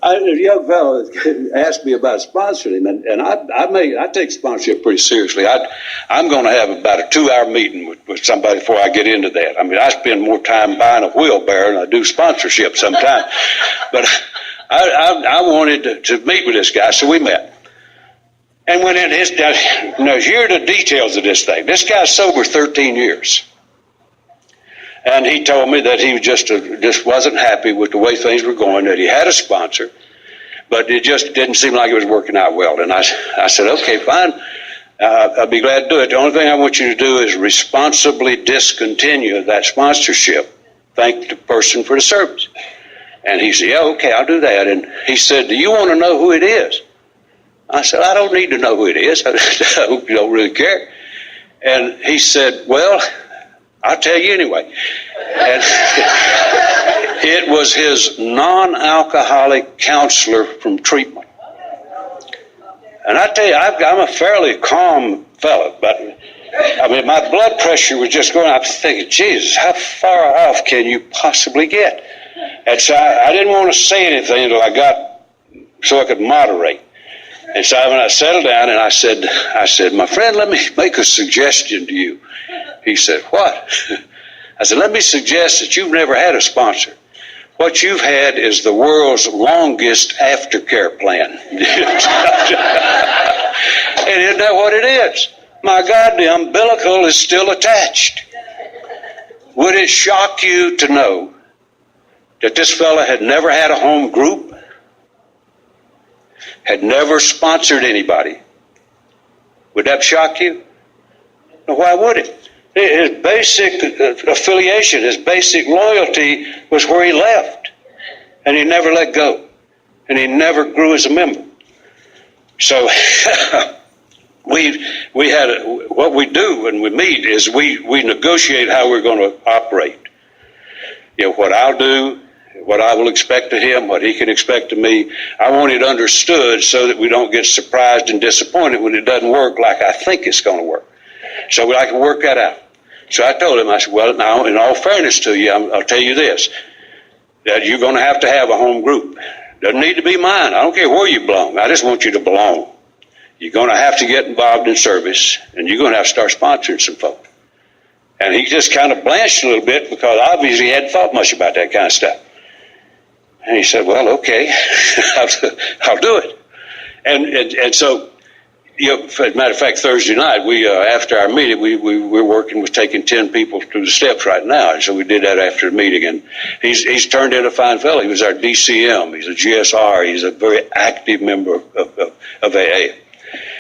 A young fellow asked me about sponsoring him, and I take sponsorship pretty seriously. I'm going to have about a 2-hour meeting with somebody before I get into that. I mean, I spend more time buying a wheelbarrow than I do sponsorship sometimes. But I wanted to meet with this guy, so we met. And went in his, now here are the details of this thing. This guy's sober 13 years. And he told me that he just wasn't happy with the way things were going, that he had a sponsor, but it just didn't seem like it was working out well. And I said, okay, fine, I'll be glad to do it. The only thing I want you to do is responsibly discontinue that sponsorship. Thank the person for the service. And he said, yeah, okay, I'll do that. And he said, do you want to know who it is? I said, I don't need to know who it is. I don't really care. And he said, well, I'll tell you anyway. And it was his non-alcoholic counselor from treatment. And I tell you, I'm a fairly calm fellow, but I mean, my blood pressure was just going. I was thinking, Jesus, how far off can you possibly get? And so I didn't want to say anything until I got, so I could moderate. And so when I settled down and I said, my friend, let me make a suggestion to you. He said, what? I said, let me suggest that you've never had a sponsor. What you've had is the world's longest aftercare plan. And isn't that what it is? My God, the umbilical is still attached. Would it shock you to know that this fella had never had a home group, had never sponsored anybody? Would that shock you? Now, why would it? His basic affiliation, his basic loyalty was where he left. And he never let go. And he never grew as a member. So we had what we do when we meet is we negotiate how we're going to operate. You know, what I'll do, what I will expect of him, what he can expect of me. I want it understood so that we don't get surprised and disappointed when it doesn't work like I think it's going to work. So I can work that out. So I told him, I said, well, now, in all fairness to you, I'll tell you this, that you're going to have a home group. Doesn't need to be mine. I don't care where you belong. I just want you to belong. You're going to have to get involved in service, and you're going to have to start sponsoring some folks. And he just kind of blanched a little bit because obviously he hadn't thought much about that kind of stuff. And he said, well, okay, I'll do it. And so, you know, as a matter of fact, Thursday night, after our meeting, we're working with taking 10 people through the steps right now. And so we did that after the meeting. And he's turned into a fine fellow. He was our DCM. He's a GSR. He's a very active member of AA.